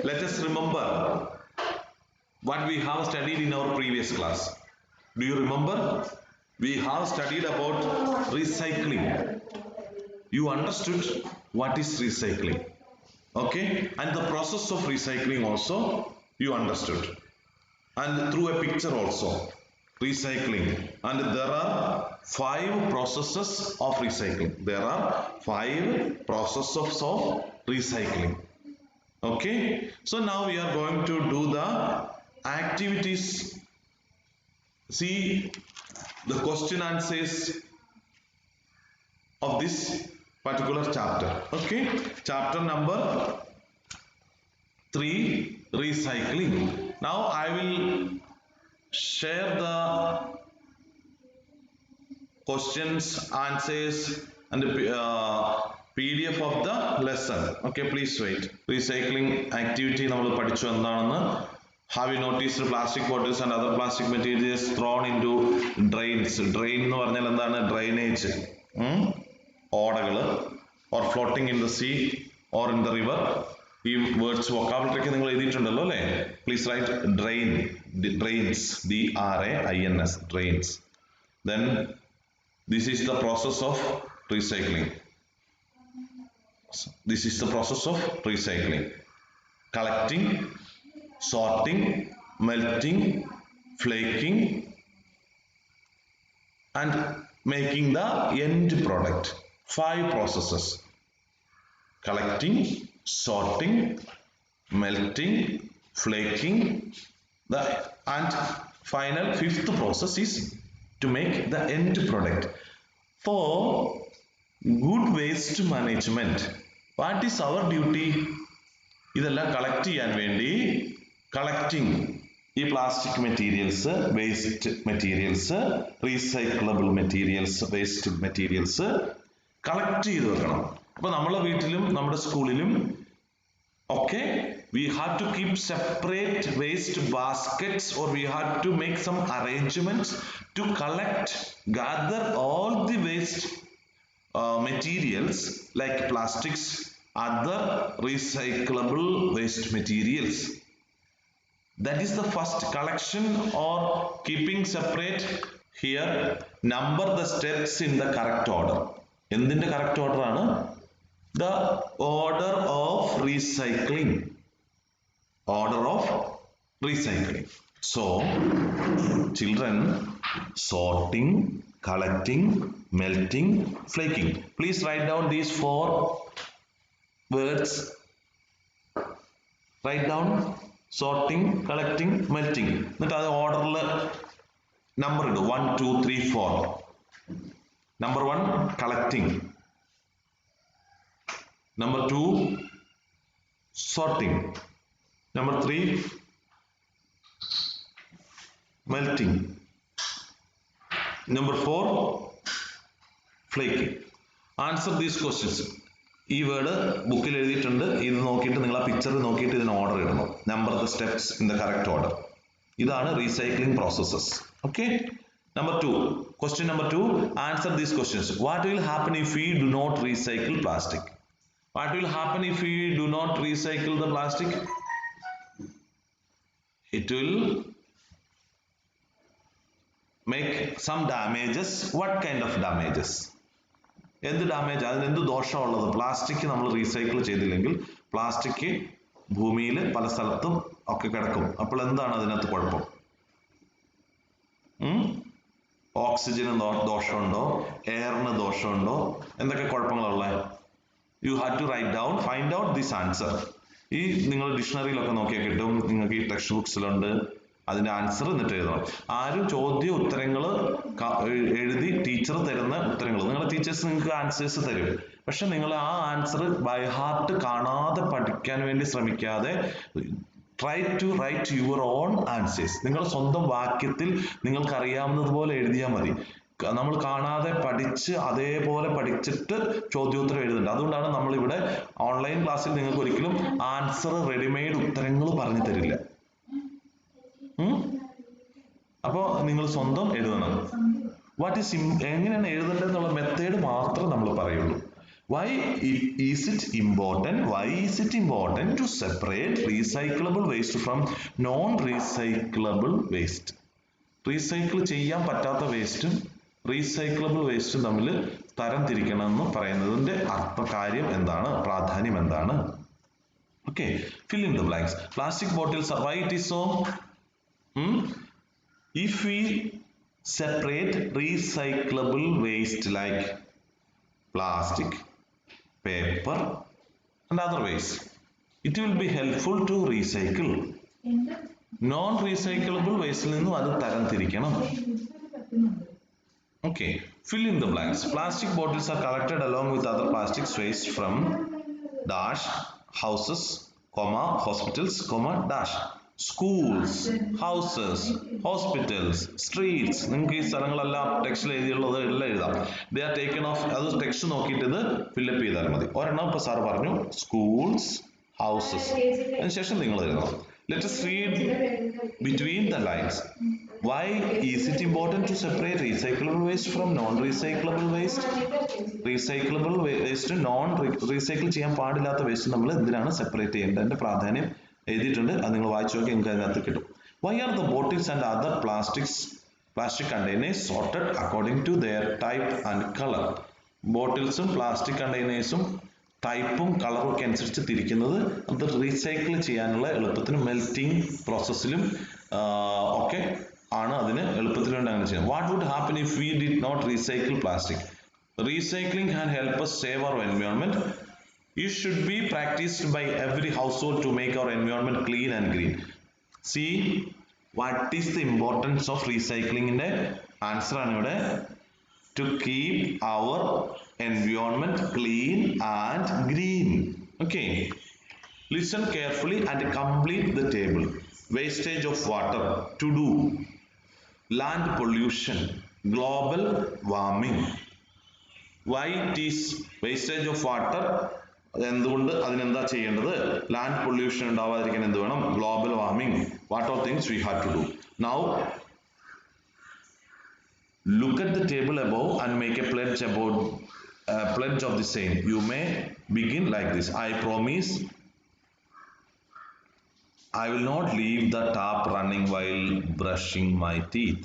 let us remember what we have studied in our previous class. Do you remember? We have studied about recycling. You understood what is recycling, okay? And the process of recycling also you understood, and through a picture also, recycling. And there are 5 processes of recycling. There are 5 processes of recycling, okay? So now we are going to do the activities. See the question answers of this particular chapter, okay? Chapter number 3, recycling. Now I will share the questions, answers and the PDF of the lesson, okay? Please wait. Recycling activity നമ്മൾ പഠിച്ചു എന്താണെന്ന്. Have you noticed plastic bottles and other plastic materials thrown into drains? Drain എന്ന് പറഞ്ഞാൽ എന്താണ്? Drainage, ഓടകള്, or floating in the sea or in the river. ഈ words വൊക്കാബുലറിക്ക് നിങ്ങൾ എഴുതിയിട്ടുണ്ടല്ലോ അല്ലേ? Please write drain, drains, DRAINS, drains. Then this is the process of recycling. This is the process of recycling. Collecting, sorting, melting, flaking and making the end product. 5 processes: collecting, sorting, melting, flaking, and final 5th process is to make the end product. For good waste management, what is our duty? ഇതെല്ലാം collect ചെയ്യാൻ വേണ്ടി collecting ഈ plastic materials, waste materials, recyclable materials, waste materials collect ചെയ്ത് വെക്കണം. അപ്പൊ നമ്മളെ വീട്ടിലും നമ്മുടെ സ്കൂളിലും ഒക്കെ we have to keep separate waste baskets, or we have to make some arrangements to collect, gather all the waste materials like plastics, other recyclable waste materials. That is the first collection or keeping separate. Here number the steps in the correct order. എന്തിന്റെ correct order ആണ്? The order of recycling. Order of recycling. So children, sorting, collecting, melting, flaking. Please write down these 4 words. Write down sorting, collecting, melting. എന്നിട്ട് അത് ഓർഡറിൽ number ഇടും. 1 2 3 4. Number 1 collecting. Number 2 sorting. Number 3 melting. Number 4 flaking. Answer these questions. ഈ word ബുക്കിൽ എഴുതിയിട്ടുണ്ട്. ഇത് നോക്കിയിട്ട് നിങ്ങൾ ആ പിക്ചർ നോക്കിയിട്ട് ഇതിന് ഓർഡർ ഇടണം. Number the steps in the correct order. ഇതാണ് recycling processes. Okay. Number 2. Question number 2. Answer these questions. What will happen if we do not recycle plastic? What will happen if we do not recycle the plastic? It will make some damages. What kind of damages? എന്ത് damage? അതിന് എന്ത് ദോഷമുള്ളത്? Plastic നമ്മൾ recycle ചെയ്തില്ലെങ്കിൽ plastic ഭൂമിയിൽ പല സ്ഥലത്തും ഒക്കെ കിടക്കും. അപ്പോൾ എന്താണ് അതിനകത്ത് കുഴപ്പം? ഓക്സിജന് ദോഷമുണ്ടോ? എയറിന് ദോഷമുണ്ടോ? എന്തൊക്കെ കുഴപ്പങ്ങളുള്ളത്? You have to write down, find out this answer. ഈ നിങ്ങൾ ഡിക്ഷണറിയിലൊക്കെ നോക്കിയാൽ കിട്ടും. നിങ്ങൾക്ക് ഈ ടെക്സ്റ്റ് ബുക്സിലുണ്ട്. അതിന്റെ ആൻസർ എന്നിട്ട് എഴുതണം. ആരും ചോദ്യ ഉത്തരങ്ങൾ എഴുതി ടീച്ചർ തരുന്ന ഉത്തരങ്ങൾ, നിങ്ങളുടെ ടീച്ചേഴ്സ് നിങ്ങൾക്ക് ആൻസേഴ്സ് തരും. പക്ഷെ നിങ്ങൾ ആ ആൻസർ ബൈ ഹാർട്ട് കാണാതെ പഠിക്കാൻ വേണ്ടി ശ്രമിക്കാതെ try to write your own answers. നിങ്ങൾ സ്വന്തം വാക്യത്തിൽ നിങ്ങൾക്ക് അറിയാവുന്നതുപോലെ എഴുതിയാൽ മതി. നമ്മൾ കാണാതെ പഠിച്ച് അതേപോലെ പഠിച്ചിട്ട് ചോദ്യോത്തരം എഴുതുന്നുണ്ട്. അതുകൊണ്ടാണ് നമ്മൾ ഇവിടെ ഓൺലൈൻ ക്ലാസ്സിൽ നിങ്ങൾക്ക് ഒരിക്കലും ആൻസർ റെഡിമെയ്ഡ് ഉത്തരങ്ങൾ പറഞ്ഞു തരില്ല. അപ്പോ നിങ്ങൾ സ്വന്തം എഴുതണം. എങ്ങനെയാണ് എഴുതേണ്ടതെന്നുള്ള മെത്തേഡ് മാത്രം നമ്മൾ പറയുള്ളൂ. Why is it important? Why is it important to separate recyclable waste from non-recyclable waste? Recycle ചെയ്യാൻ പറ്റാത്ത വേസ്റ്റും റീസൈക്ലബിൾ വേസ്റ്റും തമ്മിൽ തരം തിരിക്കണം എന്ന് പറയുന്നതിന്റെ അർത്ഥകാര്യം എന്താണ്, പ്രാധാന്യം എന്താണ്? Okay, fill in the blanks. Plastic bottles are, why it is so? If we separate recyclable waste like plastic, paper and other waste, it will be helpful to recycle. Non-recyclable waste നിന്നും അത് തരം തിരിക്കണം. Okay, fill in the blanks. Plastic bottles are collected along with other plastic waste from dash houses, comma hospitals, comma dash schools, houses, hospitals, streets. നിങ്ങൾക്ക് ഈ സ്ഥലങ്ങളെല്ലാം ടെക്സ്റ്റിൽ എഴുതിയുള്ളത് എല്ലാം എഴുതാം. They are taken off. അത് ടെക്സ്റ്റ് നോക്കിയിട്ട് ഇത് ഫില്ലപ്പ് ചെയ്താൽ മതി. ഒരെണ്ണം ഇപ്പൊ സാർ പറഞ്ഞു schools, houses. അതിനുശേഷം നിങ്ങൾ എഴുതണം. Let us read between the lines. Why is it important to separate recyclable waste from non-recyclable waste? Recyclable waste non-recycle ചെയ്യാൻ പാടില്ലാത്ത വേസ്റ്റ് നമ്മൾ എന്തിനാണ് സെപ്പറേറ്റ് ചെയ്യേണ്ടത്? അതിന്റെ പ്രാധാന്യം എഴുതിയിട്ടുണ്ട്. അത് നിങ്ങൾ വായിച്ചു നോക്കി നിങ്ങൾക്ക് അതിനകത്ത് കിട്ടും. Why are the bottles and other plastic containers sorted according to their type and color? ബോട്ടിൽസും പ്ലാസ്റ്റിക് കണ്ടെയ്നേഴ്സും ടൈപ്പും കളറും ഒക്കെ അനുസരിച്ച് തിരിക്കുന്നത് അത് റീസൈക്കിൾ ചെയ്യാനുള്ള എളുപ്പത്തിന് മെൽറ്റിംഗ് പ്രോസസ്സിലും ഒക്കെ ആണ് അതിന് എളുപ്പത്തിന് വേണ്ടി അങ്ങനെ ചെയ്യുന്നത്. What would happen if we did not recycle plastic? Recycling can help us save our environment. It should be practiced by every household to make our environment clean and green. See, what is the importance of recycling? ന്റെ answer ആണ് ഇവിടെ. To keep our environment clean and green. Okay. Listen carefully and complete the table. Wastage of water, to do. Land pollution, global warming. Why it is wastage of water? എന്തുകൊണ്ട് അതിനെന്താ ചെയ്യേണ്ടത്? Land pollution ഉണ്ടാവാതിരിക്കാൻ എന്ത് വേണം? Global warming. What are things we have to do? Now look at the table above and make a pledge of the same. You may begin like this. I promise I will not leave the tap running while brushing my teeth.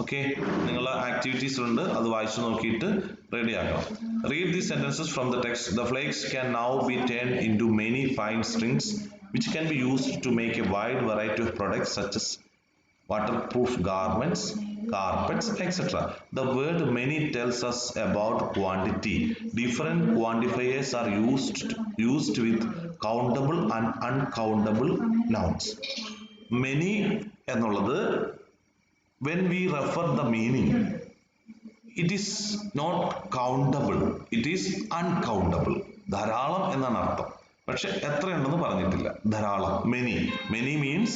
Okay, നിങ്ങളുടെ activities ഉണ്ട്, അത് വായിച്ചു നോക്കിയിട്ട് ready ആക്കണം. Read these sentences from the text. The flakes can now be turned into many fine strings which can be used to make a wide variety of products such as waterproof garments, carpets, etc. The word many tells us about quantity. Different quantifiers are used with countable and uncountable nouns. Many എന്നുള്ളത് when we refer the meaning, it is not countable, it is uncountable. ധാരാളം എന്നാണ് അർത്ഥം, പക്ഷെ എത്ര ഉണ്ടെന്ന് പറഞ്ഞിട്ടില്ല. ധാരാളം, many means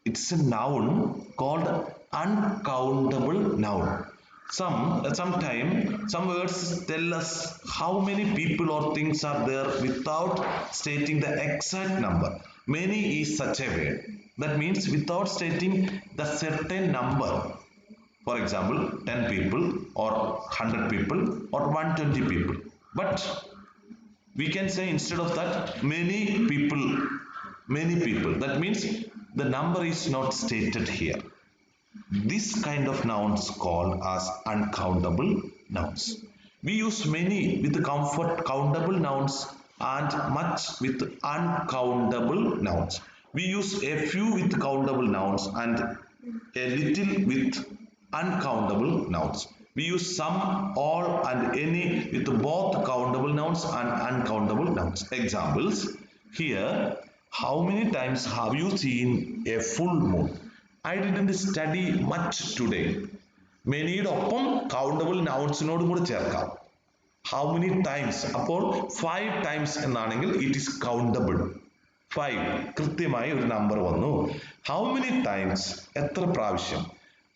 it's a noun called uncountable noun. Sometimes some words tell us how many people or things are there without stating the exact number. Many is such a word that means without stating the certain number. For example, 10 people or 100 people or 120 people. But we can say instead of that many people. That means the number is not stated here. This kind of nouns called as uncountable nouns. We use many with countable nouns and much with uncountable nouns. We use a few with countable nouns and a little with uncountable nouns. We use some, all and any with both countable nouns and uncountable nouns. Examples here. How many times have you seen a full moon? I didn't study much today. Manyയുടെ ഒപ്പം countable nounsനോട് കൂടി ചേർക്കാം. How many times? അപ്പോൾ 5 times എന്നാണെങ്കിൽ it is countable. 5 കൃത്യമായി ഒരു number വന്നു. How many times? എത്ര പ്രാവശ്യം?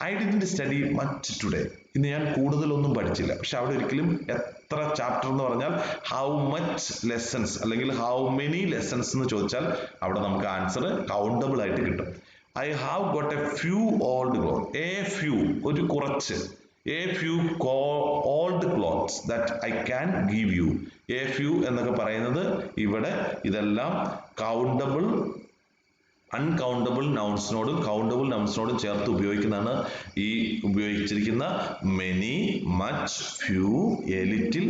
I didn't study much today. ഇന്ന് ഞാൻ കൂടുതലൊന്നും പഠിച്ചില്ല. പക്ഷെ അവിടെ ഒരിക്കലും എത്ര ചാപ്റ്റർ എന്ന് പറഞ്ഞാൽ ഹൗ മച്ച് ലെസൺസ് അല്ലെങ്കിൽ ഹൗ മെനി ലെസൺസ് എന്ന് ചോദിച്ചാൽ അവിടെ നമുക്ക് ആൻസർ കൗണ്ടബിൾ ആയിട്ട് കിട്ടും. I have got a few old clothes. A few, ഒരു കുറച്ച്. A few old clothes that I can give you. A few എന്നൊക്കെ പറയുന്നത് ഇവിടെ ഇതെല്ലാം countable അൺകൗണ്ടബിൾ നൗൺസിനോടും കൗണ്ടബിൾ നൗൺസിനോടും ചേർത്ത് ഉപയോഗിക്കുന്നതാണ് ഈ ഉപയോഗിച്ചിരിക്കുന്ന many much few a little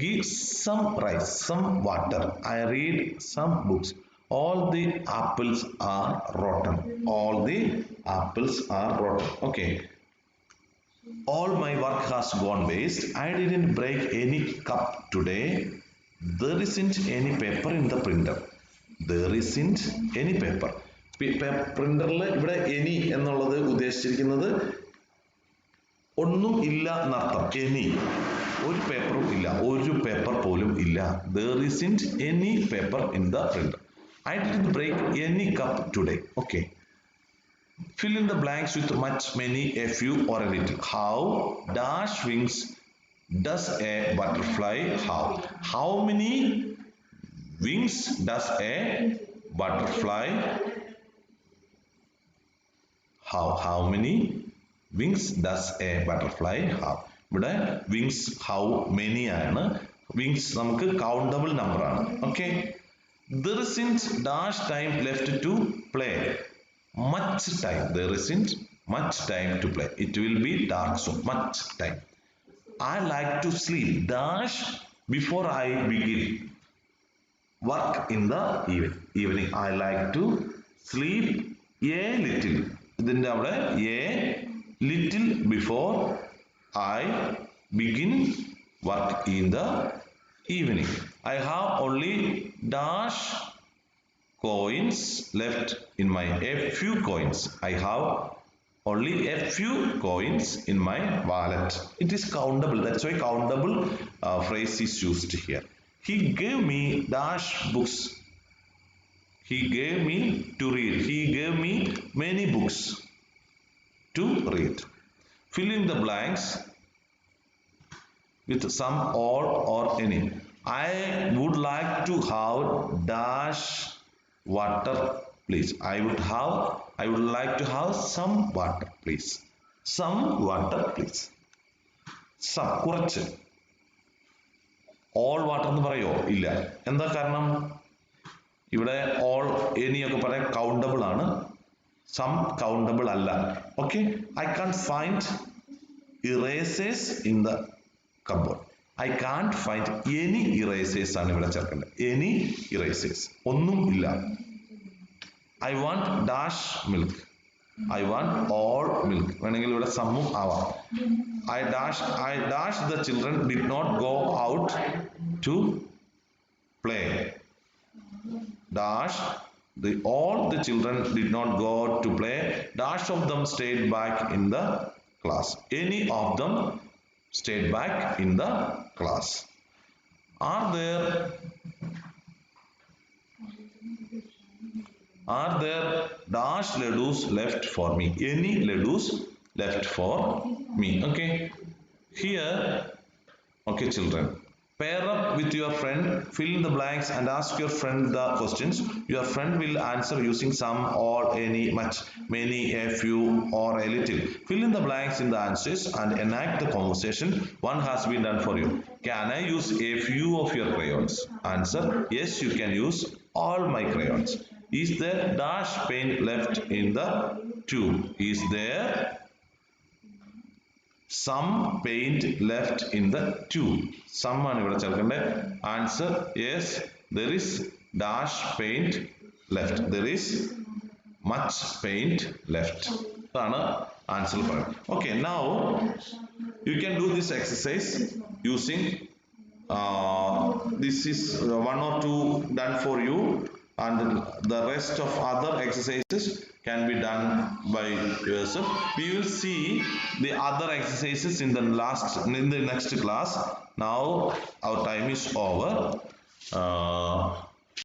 give some rice some water I read some books all the apples are rotten all the apples are rotten okay all my work has gone waste I didn't break any cup today there isn't any paper in the printer there isn't any paper പ്രിന്ററിൽ ഇവിടെ any എന്നുള്ളത് ഉദ്ദേശിച്ചിരിക്കുന്നത് ഒന്നും ഇല്ല എന്നർത്ഥം any ഒരു പേപ്പറും ഇല്ല ഒരു പേപ്പർ പോലും ഇല്ല there isn't any paper in the printer I didn't break any cup today okay fill in the blanks with much many a few or a little how dash wings does a butterfly have how many wings does a butterfly how many wings does a butterfly have ഇവിടെ wings how many ആണ് wings നമുക്ക് countable number ആണ് okay there isn't dash time left to play much time there isn't much time to play it will be dark soon much time I like to sleep dash before I begin work in the evening I like to sleep a little ഇതിന്റെ അവിടെ a little before I begin work in the evening I have only dash coins left in my a few coins I have only a few coins in my wallet it is countable that's why countable phrase is used here he gave me dash books he gave me to read he gave me many books to read fill in the blanks with some all or any I would like to have dash water please I would like to have some water please some water please some കുറച്ച് all water എന്ന് പറയോ ഇല്ല എന്താ കാരണം ഇവിടെ all any ഒക്കെ പറയാൻ countable ആണ് some countable അല്ല okay I can't find erasers in the cupboard I can't find any erasers ആണ് ഇവിടെ ചേർക്കേണ്ടത് any erasers ഒന്നും ഇല്ല I want dash milk I want all milk വേണമെങ്കിൽ ഇവിടെ സമ്മും ആവാം I dash the children did not go out to play dash all the children did not go out to play dash of them stayed back in the class any of them stayed back in the class are there dash ladoos left for me any ladoos left for me okay here okay children pair up with your friend fill in the blanks and ask your friend the questions your friend will answer using some all any much many a few or a little fill in the blanks in the answers and enact the conversation one has been done for you can I use a few of your crayons answer yes you can use all my crayons is there dash paint left in the tube is there some paint left in the tube some ആണ് ഇവിടെ ചേർക്കേണ്ടത് answer yes there is dash paint left there is much paint left അതാണ് answer പറയുന്നത് okay now you can do this exercise using this is one or two done for you and the rest of other exercises can be done by yourself we will see the other exercises in the next class now our time is over